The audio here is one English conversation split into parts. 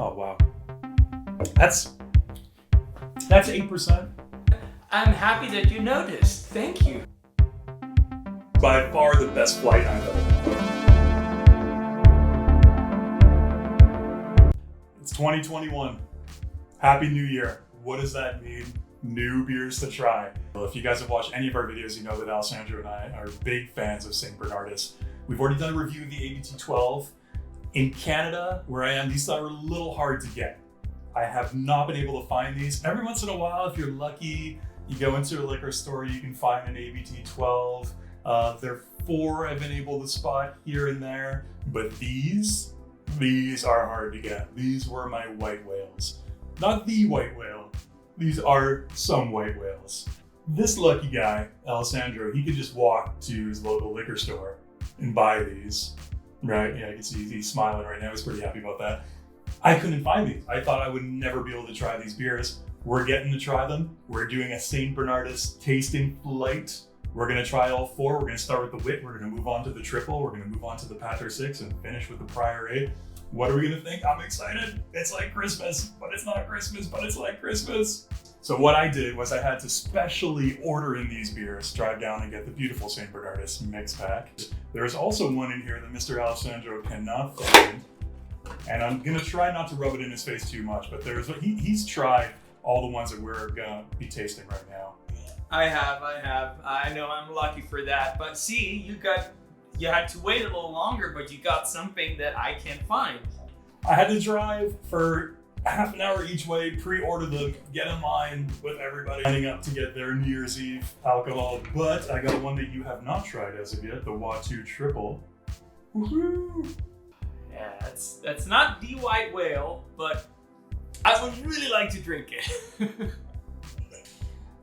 Oh, wow. That's 8%. I'm happy that you noticed. Thank you. By far the best flight I've ever had. It's 2021. Happy New Year. What does that mean? New beers to try. Well, if you guys have watched any of our videos, you know that Alessandro and I are big fans of St Bernardus. We've already done a review of the ABT 12. In Canada, where I am, these are a little hard to get. I have not been able to find these. Every once in a while, if you're lucky, you go into a liquor store, you can find an ABT 12. There are 4 I've been able to spot here and there, but these are hard to get. These were my white whales. Not the white whale. These are some white whales. This lucky guy, Alessandro, he could just walk to his local liquor store and buy these, right? Yeah, you can see he's smiling right now. He's pretty happy about that. I couldn't find these. I thought I would never be able to try these beers. We're getting to try them. We're doing a St Bernardus tasting flight. We're gonna try all 4. We're gonna start with the Wit. We're gonna move on to the Tripel. We're gonna move on to the Pater 6 and finish with the Prior 8. What are we gonna think? I'm excited. It's like Christmas, but it's not Christmas, but it's like Christmas. So what I did was I had to specially order in these beers, drive down and get the beautiful St Bernardus mix pack. There's also one in here that Mr. Alessandro cannot find. And I'm gonna try not to rub it in his face too much, but he's tried all the ones that we're gonna be tasting right now. I have. I know I'm lucky for that. But see, you had to wait a little longer, but you got something that I can't find. I had to drive for half an hour each way, pre-order them, get in line with everybody lining up to get their New Year's Eve alcohol. But I got one that you have not tried as of yet, the Watu Tripel. Woohoo! Yeah, that's not the white whale, but I would really like to drink it.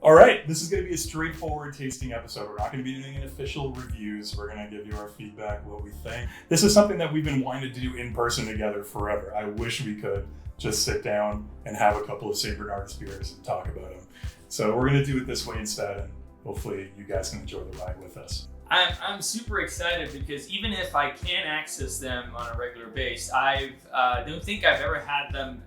All right, this is going to be a straightforward tasting episode. We're not going to be doing any official reviews. We're going to give you our feedback, what we think. This is something that we've been wanting to do in person together forever. I wish we could just sit down and have a couple of St. Bernardus beers and talk about them. So we're going to do it this way instead, and hopefully you guys can enjoy the ride with us. I'm super excited because even if I can't access them on a regular basis, I don't think I've ever had them,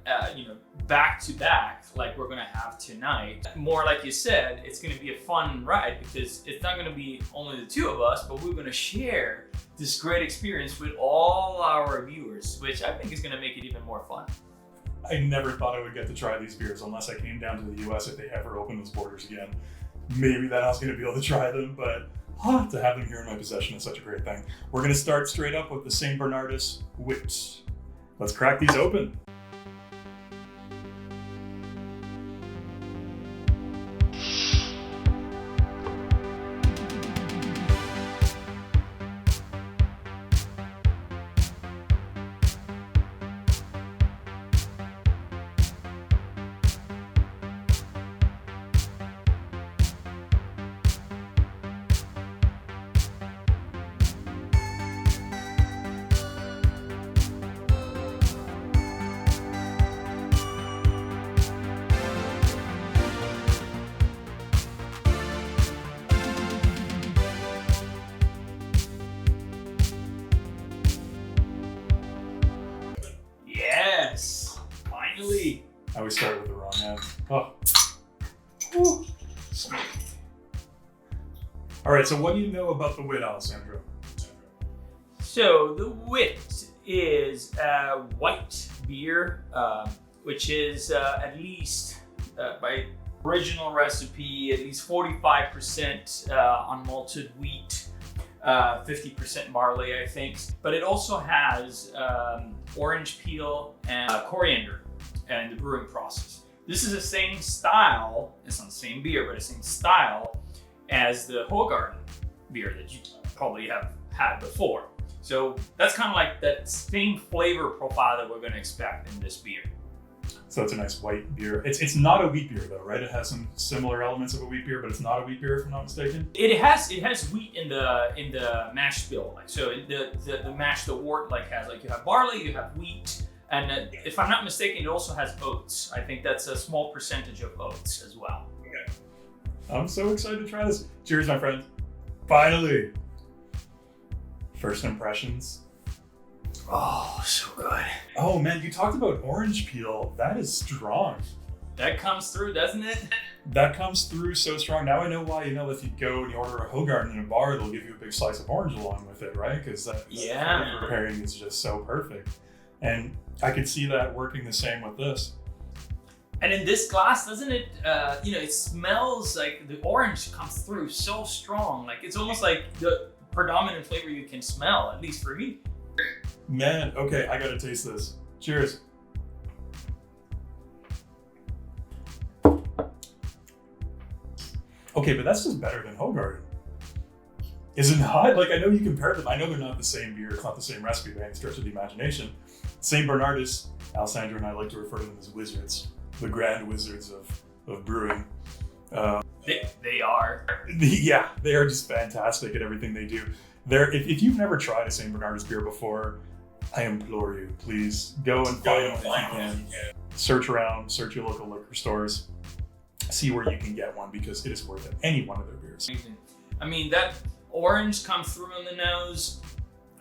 back to back like we're gonna have tonight. More like you said, it's gonna be a fun ride because it's not gonna be only the 2 of us, but we're gonna share this great experience with all our viewers, which I think is gonna make it even more fun. I never thought I would get to try these beers unless I came down to the US if they ever open those borders again. Maybe then I was gonna be able to try them, but to have them here in my possession is such a great thing. We're gonna start straight up with the St Bernardus Wit. Let's crack these open. Finally. I always start with the wrong end. Oh. Woo. All right, so what do you know about the Wit, Alessandro? So the Wit is a white beer, which is at least by original recipe, at least 45% unmalted wheat, 50% barley, I think. But it also has orange peel and coriander in the brewing process. This is the same style, it's not the same beer, but the same style as the Hoegaarden beer that you probably have had before. So that's kind of like that same flavor profile that we're going to expect in this beer. So it's a nice white beer. It's not a wheat beer though, right? It has some similar elements of a wheat beer, but it's not a wheat beer if I'm not mistaken. It has wheat in the mash bill. Like so the mash, the wort has you have barley, you have wheat, and if I'm not mistaken, it also has oats. I think that's a small percentage of oats as well. Okay. I'm so excited to try this. Cheers, my friend. Finally. First impressions. Oh, so good. Oh man, you talked about orange peel. That is strong. That comes through, doesn't it? That comes through so strong. Now I know why, if you go and you order a Hogarden in a bar, they'll give you a big slice of orange along with it, right? Because that flavor pairing is just so perfect. And I could see that working the same with this. And in this glass, doesn't it, it smells like the orange comes through so strong. Like it's almost like the predominant flavor you can smell, at least for me. Man, okay, I gotta taste this. Cheers. Okay, but that's just better than Hogarden. Is it not? Like, I know you compare them. I know they're not the same beer. It's not the same recipe by any stretch of the imagination. St Bernardus, Alessandro and I like to refer to them as wizards. The grand wizards of brewing. They are. Yeah, they are just fantastic at everything they do. If you've never tried a St Bernardus beer before, I implore you, please go and find them if you can. Search around, search your local liquor stores, see where you can get one because it is worth it. Any one of their beers. I mean, that orange comes through on the nose.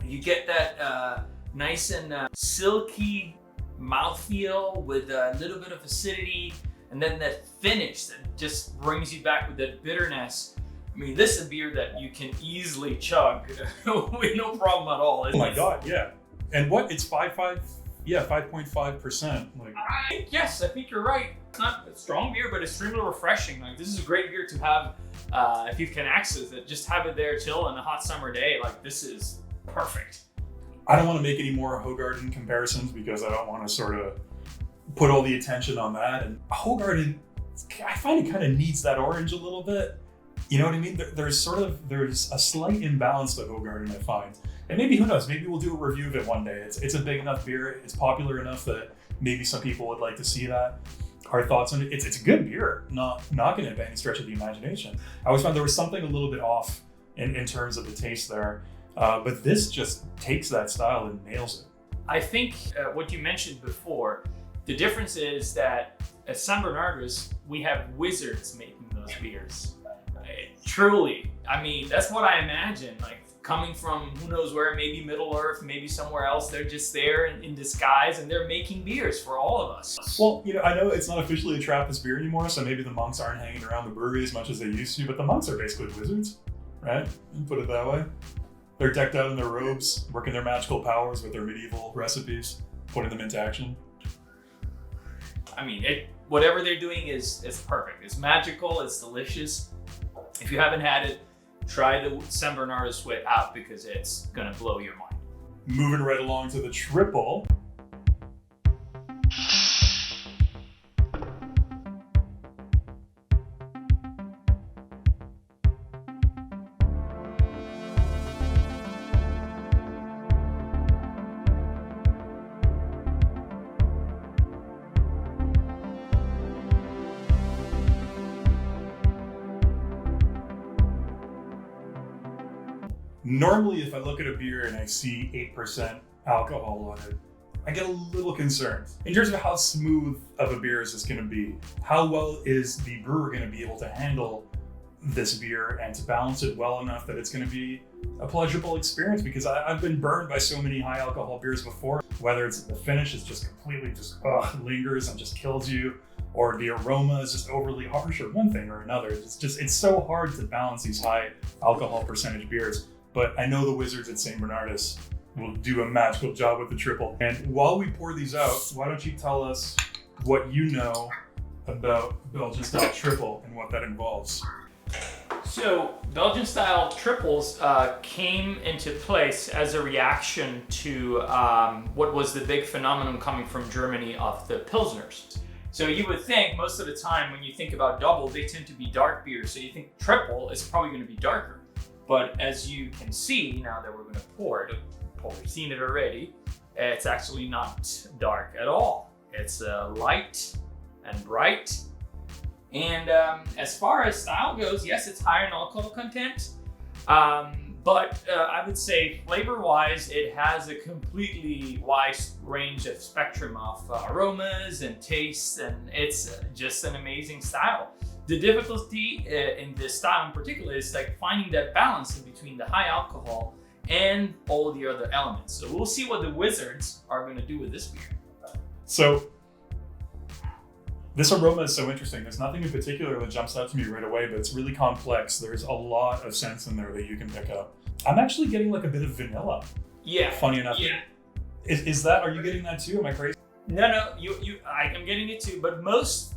You get that nice and silky mouthfeel with a little bit of acidity, and then that finish that just brings you back with that bitterness. I mean, this is a beer that you can easily chug with no problem at all. Oh my God, yeah. And what? It's 5.5%. Like, yes, I think you're right. It's not a strong beer, but extremely refreshing. Like, this is a great beer to have if you can access it. Just have it there chill on a hot summer day. Like, this is perfect. I don't want to make any more Hogarden comparisons because I don't want to sort of put all the attention on that. And Hogarden, I find it kind of needs that orange a little bit. You know what I mean? There's a slight imbalance to Hogarden, I find. And maybe, who knows, maybe we'll do a review of it one day. It's a big enough beer, it's popular enough that maybe some people would like to see that. Our thoughts on it, it's a good beer, not knocking it by any stretch of the imagination. I always found there was something a little bit off in terms of the taste there. But this just takes that style and nails it. I think what you mentioned before, the difference is that at St Bernardus, we have wizards making those beers. Truly, I mean, that's what I imagine. Like, coming from who knows where, maybe Middle Earth, maybe somewhere else. They're just there in disguise and they're making beers for all of us. Well, I know it's not officially a Trappist beer anymore, so maybe the monks aren't hanging around the brewery as much as they used to, but the monks are basically wizards, right? You put it that way. They're decked out in their robes, working their magical powers with their medieval recipes, putting them into action. I mean, whatever they're doing is perfect. It's magical, it's delicious. If you haven't had it, try the St Bernardus Wit out because it's gonna blow your mind. Moving right along to the Tripel. Normally, if I look at a beer and I see 8% alcohol on it, I get a little concerned. In terms of how smooth of a beer is this going to be, how well is the brewer going to be able to handle this beer and to balance it well enough that it's going to be a pleasurable experience? Because I've been burned by so many high alcohol beers before, whether it's the finish is just completely lingers and just kills you, or the aroma is just overly harsh, or one thing or another. It's so hard to balance these high alcohol percentage beers. But I know the wizards at St Bernardus will do a magical job with the Tripel. And while we pour these out, why don't you tell us what you know about Belgian style Tripel and what that involves? So Belgian style triples came into place as a reaction to what was the big phenomenon coming from Germany of the Pilsners. So you would think most of the time when you think about double, they tend to be dark beers. So you think triple is probably going to be darker. But as you can see, now that we're going to pour it, we've seen it already, it's actually not dark at all. It's light and bright. And as far as style goes, yes, it's higher in alcohol content. But I would say flavor-wise, it has a completely wide range of spectrum of aromas and tastes, and it's just an amazing style. The difficulty in this style in particular is like finding that balance in between the high alcohol and all the other elements. So we'll see what the wizards are going to do with this beer. So this aroma is so interesting. There's nothing in particular that jumps out to me right away, but it's really complex. There's a lot of scents in there that you can pick up. I'm actually getting like a bit of vanilla. Yeah. Funny enough. Yeah. Is that, are you getting that too? Am I crazy? No, I'm getting it too, but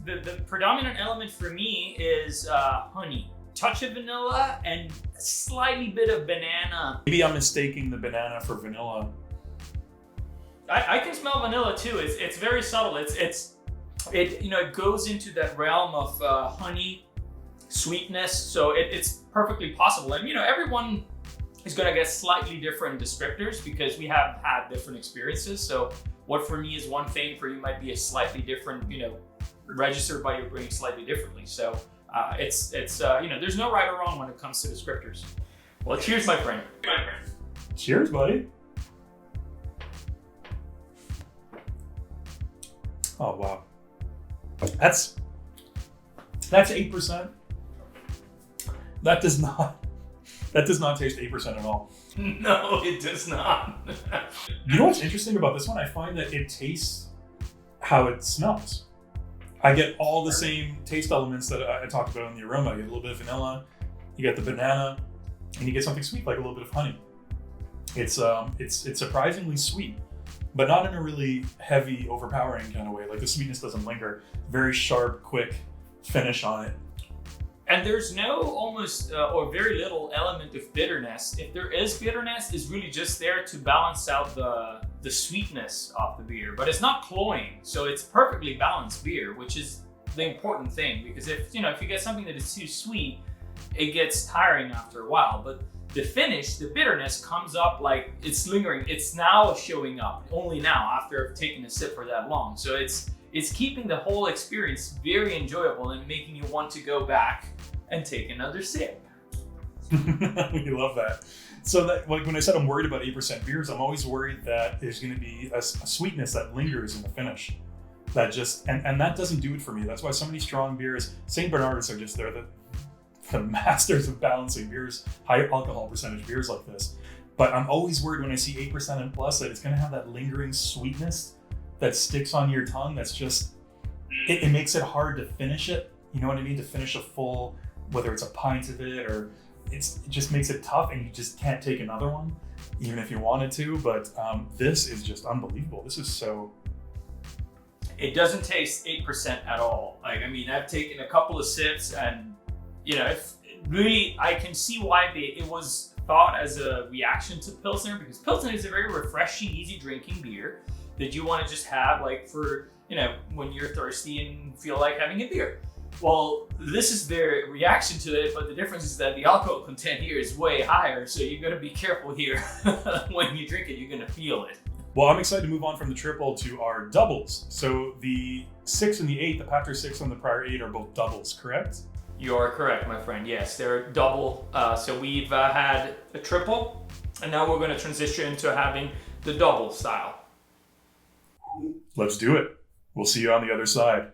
the predominant element for me is honey. Touch of vanilla and a slightly bit of banana. Maybe I'm mistaking the banana for vanilla. I can smell vanilla too. It's very subtle. It goes into that realm of honey, sweetness. So it's perfectly possible. And everyone is going to get slightly different descriptors because we have had different experiences. So what for me is one thing, for you might be a slightly different, registered by your brain slightly differently. So there's no right or wrong when it comes to descriptors. Well, cheers, my friend. Cheers, buddy. Oh wow, that's 8%. That does not taste 8% at all. No, it does not. You know what's interesting about this one? I find that it tastes how it smells. I get all the same taste elements that I talked about in the aroma. You get a little bit of vanilla, you get the banana, and you get something sweet like a little bit of honey. It's surprisingly sweet, but not in a really heavy, overpowering kind of way. Like the sweetness doesn't linger. Very sharp, quick finish on it. And there's no almost or very little element of bitterness. If there is bitterness, it's really just there to balance out the sweetness of the beer. But it's not cloying, so it's perfectly balanced beer, which is the important thing. Because if you get something that is too sweet, it gets tiring after a while. But the finish, the bitterness comes up like it's lingering. It's now showing up only now after taking a sip for that long. So it's keeping the whole experience very enjoyable and making you want to go back and take another sip. We love that. So that, like when I said I'm worried about 8% beers, I'm always worried that there's going to be a sweetness that lingers in the finish. That just and that doesn't do it for me. That's why so many strong beers, St Bernardus are just there, the masters of balancing beers, high alcohol percentage beers like this. But I'm always worried when I see 8% and plus that it's going to have that lingering sweetness that sticks on your tongue. That's just it makes it hard to finish it. You know what I mean? To finish a full, whether it's a pint of it or it just makes it tough, and you just can't take another one, even if you wanted to. But this is just unbelievable. This is so. It doesn't taste 8% at all. Like, I mean, I've taken a couple of sips, and if really, I can see why it was thought as a reaction to Pilsner, because Pilsner is a very refreshing, easy drinking beer that you want to just have like for when you're thirsty and feel like having a beer. Well, this is their reaction to it, but the difference is that the alcohol content here is way higher, so you're going to be careful here. When you drink it, you're going to feel it. Well, I'm excited to move on from the triple to our doubles. So the 6 and the 8, the Pactor 6 and the prior 8 are both doubles, correct? You are correct, my friend. Yes, they're double. So we've had a triple, and now we're going to transition into having the double style. Let's do it. We'll see you on the other side.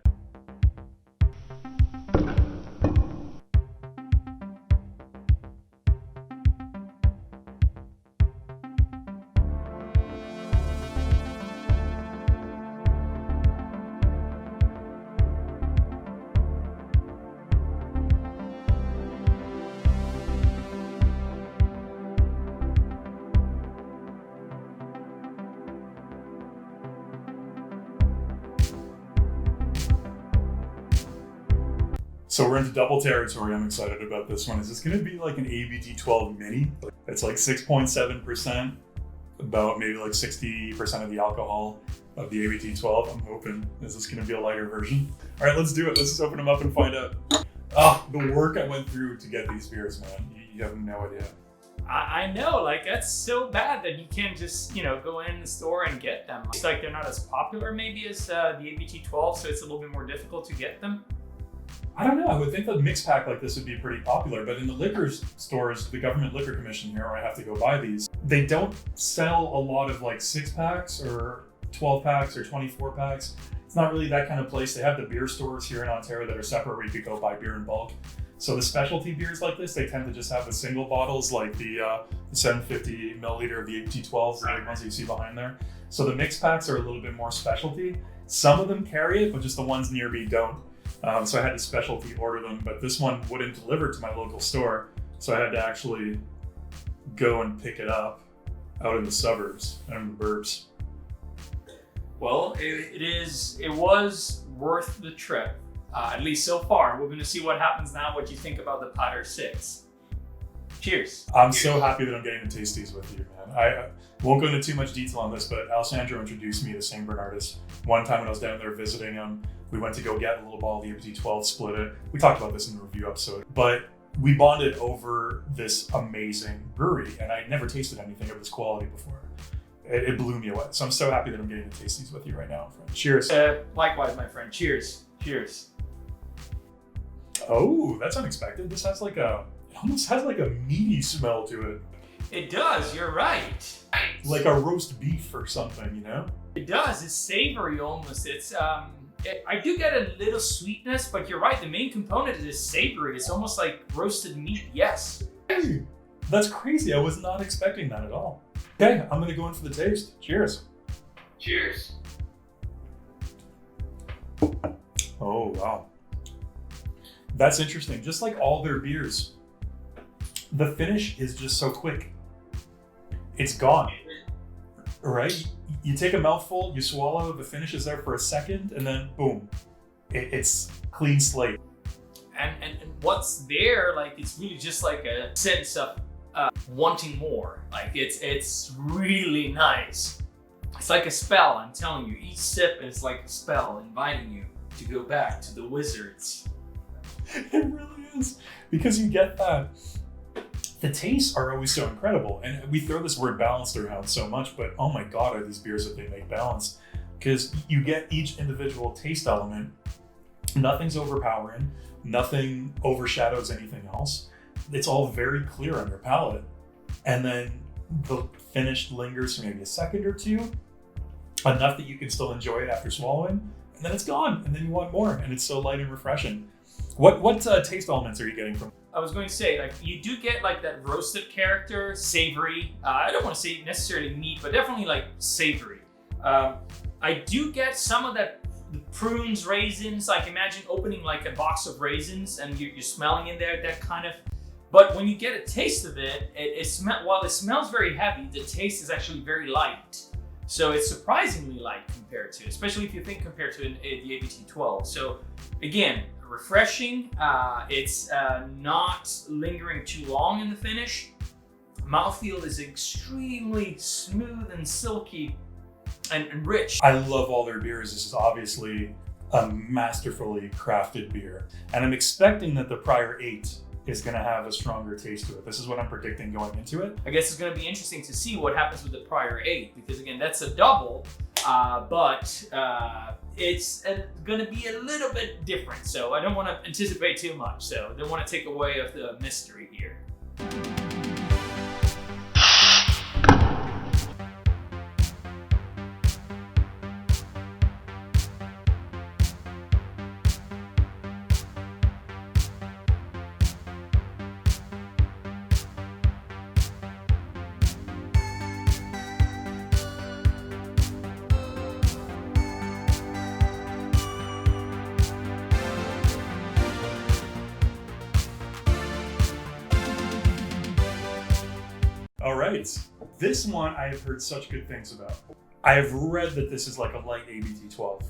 So we're into double territory. I'm excited about this one. Is this going to be like an ABT12 mini? It's like 6.7%, about maybe like 60% of the alcohol of the ABT12. I'm hoping. Is this going to be a lighter version? All right, let's do it. Let's just open them up and find out. The work I went through to get these beers, man. You have no idea. I know, like that's so bad that you can't just, go in the store and get them. It's like they're not as popular maybe as the ABT12, so it's a little bit more difficult to get them. I don't know. I would think that a mix pack like this would be pretty popular, but in the liquor stores, the Government Liquor Commission here, where I have to go buy these, they don't sell a lot of like 6-packs or 12 packs or 24 packs. It's not really that kind of place. They have the beer stores here in Ontario that are separate where you could go buy beer in bulk. So the specialty beers like this, they tend to just have the single bottles, like the 750 milliliter of the ABT12s, the big ones that you see behind there. So the mix packs are a little bit more specialty. Some of them carry it, but just the ones near me don't. So I had to specialty order them, but this one wouldn't deliver to my local store. So I had to actually go and pick it up out in the suburbs and in the burbs. Well, it was worth the trip, at least so far. We're going to see what happens now, what you think about the Pater 6. Cheers. I'm so happy that I'm getting to taste these with you, man. I won't go into too much detail on this, but Alessandro introduced me to St Bernardus. One time when I was down there visiting him, we went to go get a little bottle of the ABT12, split it. We talked about this in the review episode, but we bonded over this amazing brewery, and I'd never tasted anything of this quality before. It blew me away. So I'm so happy that I'm getting to taste these with you right now, friend. Cheers. Likewise, my friend. Cheers. Cheers. Oh, that's unexpected. This has it almost has like a meaty smell to it. It does, you're right. Like a roast beef or something, you know? It does, it's savory almost. It's I do get a little sweetness, but you're right, the main component is savory. It's almost like roasted meat, yes. Hey, that's crazy. I was not expecting that at all. Okay, I'm gonna go in for the taste. Cheers. Cheers. Oh, wow. That's interesting. Just like all their beers, the finish is just so quick. It's gone, right? You take a mouthful, you swallow, the finish is there for a second, and then boom, it's clean slate. And what's there, like, it's really just like a sense of wanting more. Like, it's really nice. It's like a spell, I'm telling you. Each sip is like a spell inviting you to go back to the wizards. It really is, because you get that. The tastes are always so incredible, and we throw this word balanced around so much, but oh my God, are these beers that they make balanced? Because you get each individual taste element. Nothing's overpowering, nothing overshadows anything else. It's all very clear on your palate. And then the finish lingers for maybe a second or two, enough that you can still enjoy it after swallowing, and then it's gone, and then you want more, and it's so light and refreshing. What taste elements are you getting from? I was going to say, like, you do get like that roasted character, savory. I don't want to say necessarily meat, but definitely like savory. I do get some of that prunes, raisins. Like, imagine opening like a box of raisins and you're smelling in there, that kind of. But when you get a taste of it, while it smells very heavy, the taste is actually very light. So it's surprisingly light compared to, especially if you think compared to the ABT12. So again, refreshing. It's not lingering too long in the finish. Mouthfeel is extremely smooth and silky and rich. I love all their beers. This is obviously a masterfully crafted beer. And I'm expecting that the Prior 8 is going to have a stronger taste to it. This is what I'm predicting going into it. I guess it's going to be interesting to see what happens with the Prior 8, because again, that's a double, but it's going to be a little bit different. So I don't want to anticipate too much. So I don't want to take away of the mystery here. All right, this one I have heard such good things about. I have read that this is like a light ABT12.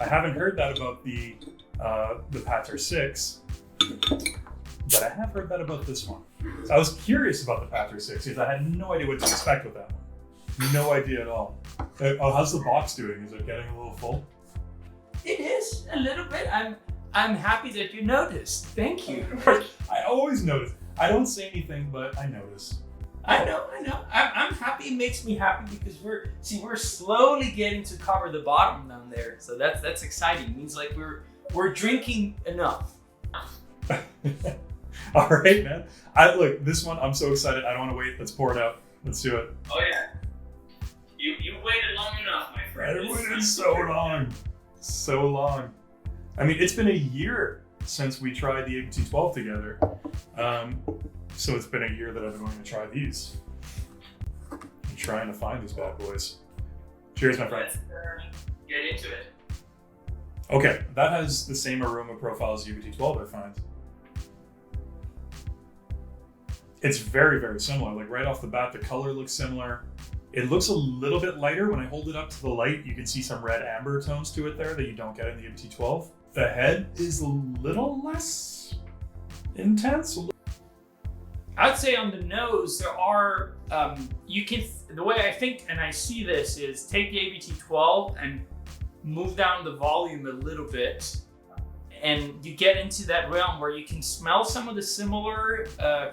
I haven't heard that about the Pater 6, but I have heard that about this one. So I was curious about the Pater 6 because I had no idea what to expect with that one. No idea at all. Oh, how's the box doing? Is it getting a little full? It is a little bit. I'm happy that you noticed. Thank you. I always notice. I don't say anything, but I notice. I know. I'm happy. It makes me happy because we're slowly getting to cover the bottom down there. So that's exciting. It means like we're drinking enough. All right, man. Look, this one I'm so excited. I don't want to wait. Let's pour it out. Let's do it. Oh yeah. You waited long enough, my friend. I waited so long. I mean, it's been a year since we tried the ABT 12 together. So it's been a year that I've been wanting to try these. I'm trying to find these bad boys. Cheers, my friend. Let's get into it. Okay, that has the same aroma profile as UBT 12, I find. It's very, very similar. Like right off the bat, the color looks similar. It looks a little bit lighter. When I hold it up to the light, you can see some red amber tones to it there that you don't get in the UBT 12. The head is a little less intense. I'd say on the nose, there are, the way I think and I see this is take the ABT 12 and move down the volume a little bit, and you get into that realm where you can smell some of the similar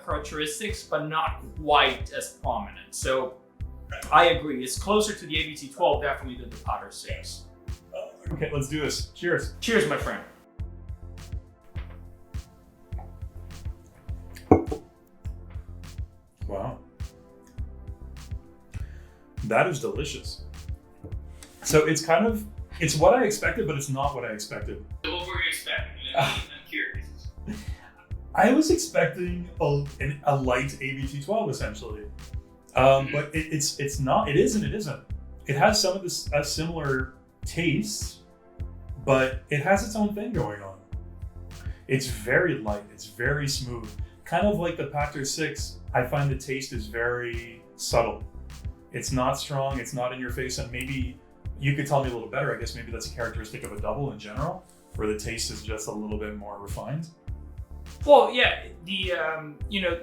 characteristics, but not quite as prominent. So I agree. It's closer to the ABT 12 definitely than the Potter 6. Okay, let's do this. Cheers. Cheers, my friend. Wow. That is delicious. So it's kind of, it's what I expected, but it's not what I expected. So what were you expecting? I'm curious. I was expecting a light ABT 12 essentially. But it's not, it is and it isn't. It has some of this similar taste, but it has its own thing going on. It's very light, it's very smooth. Kind of like the Pachter 6, I find the taste is very subtle. It's not strong, it's not in your face, and maybe you could tell me a little better. I guess maybe that's a characteristic of a double in general, where the taste is just a little bit more refined. Well, yeah, the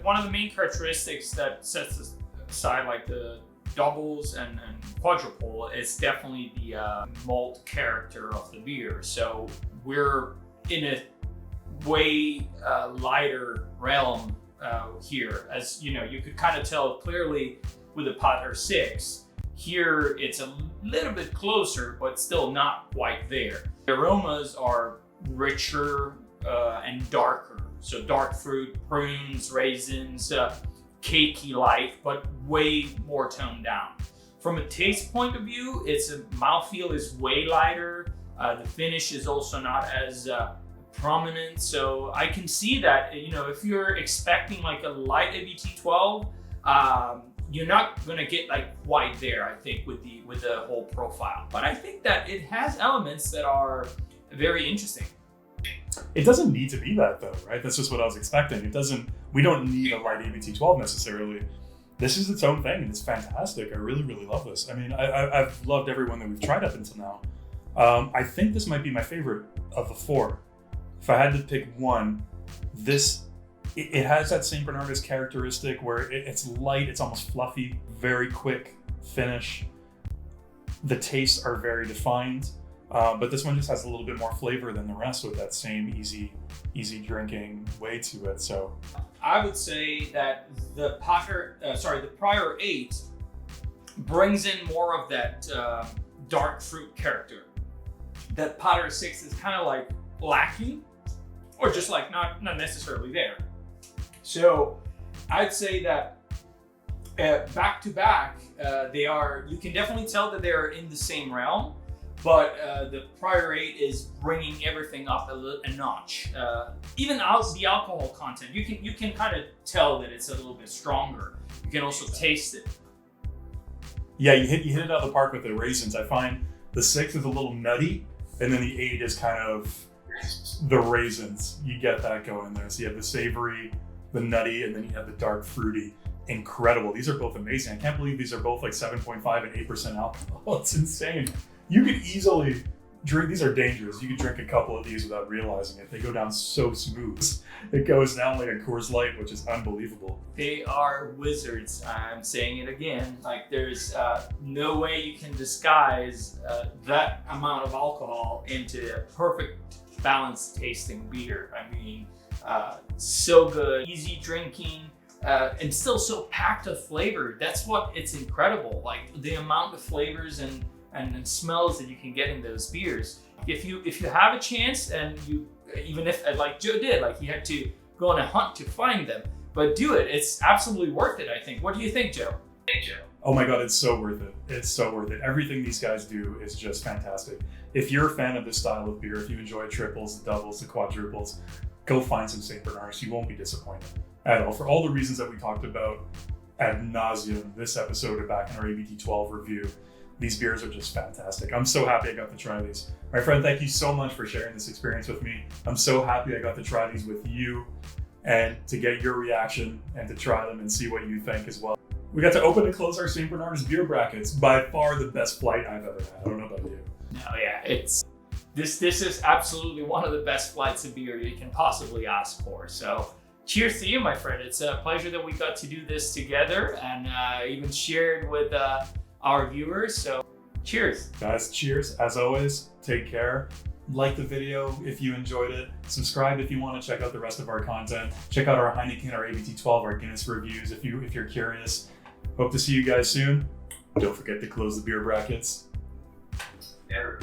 one of the main characteristics that sets aside like the doubles and quadruple is definitely the malt character of the beer. So we're in a way lighter realm here, as you know, you could kind of tell clearly with the Potter 6. Here it's a little bit closer, but still not quite there. The aromas are richer and darker. So dark fruit, prunes, raisins, cakey light, but way more toned down. From a taste point of view, its mouthfeel is way lighter. The finish is also not as prominent. So I can see that, you know, if you're expecting like a light ABT 12, you're not gonna get like quite there, I think, with the whole profile. But I think that it has elements that are very interesting. It doesn't need to be that though, right? That's just what I was expecting. We don't need a light ABT 12 necessarily. This is its own thing and it's fantastic. I really, really love this. I mean, I've loved everyone that we've tried up until now. I think this might be my favorite of the four. If I had to pick one, it has that St Bernardus characteristic where it's light, it's almost fluffy, very quick finish. The tastes are very defined. But this one just has a little bit more flavor than the rest with that same easy drinking way to it. So I would say that the Prior 8 brings in more of that dark fruit character that Potter 6 is kind of like lacking, or just like not necessarily there. So I'd say that back to back, you can definitely tell that they're in the same realm. But the Prior 8 is bringing everything up a notch. Even the alcohol content, you can kind of tell that it's a little bit stronger. You can also taste it. Yeah, you hit it out of the park with the raisins. I find the 6 is a little nutty, and then the 8 is kind of the raisins. You get that going there. So you have the savory, the nutty, and then you have the dark fruity. Incredible. These are both amazing. I can't believe these are both like 7.5 and 8% alcohol. It's insane. You could easily drink, these are dangerous. You could drink a couple of these without realizing it. They go down so smooth. It goes down like a Coors Light, which is unbelievable. They are wizards. I'm saying it again. Like there's no way you can disguise that amount of alcohol into a perfect balanced tasting beer. I mean, so good, easy drinking, and still so packed of flavor. That's what it's incredible. Like the amount of flavors and smells that you can get in those beers. If you have a chance, and you, even if like Joe did, like he had to go on a hunt to find them, but do it. It's absolutely worth it, I think. What do you think, Joe? Oh my God, it's so worth it. It's so worth it. Everything these guys do is just fantastic. if you're a fan of this style of beer, if you enjoy triples, the doubles, the quadruples, go find some St Bernardus. You won't be disappointed at all. For all the reasons that we talked about ad nauseum this episode and back in our ABT12 review, these beers are just fantastic. I'm so happy I got to try these. My friend, thank you so much for sharing this experience with me. I'm so happy I got to try these with you and to get your reaction and to try them and see what you think as well. We got to open and close our St Bernardus beer brackets. By far the best flight I've ever had. I don't know about you. No, yeah, this is absolutely one of the best flights of beer you can possibly ask for. So cheers to you, my friend. It's a pleasure that we got to do this together and even shared with our viewers. So cheers. Guys, cheers. As always, take care. Like the video if you enjoyed it. Subscribe if you want to check out the rest of our content. Check out our Heineken, our ABT12, our Guinness reviews if you're curious. Hope to see you guys soon. Don't forget to close the beer brackets. There.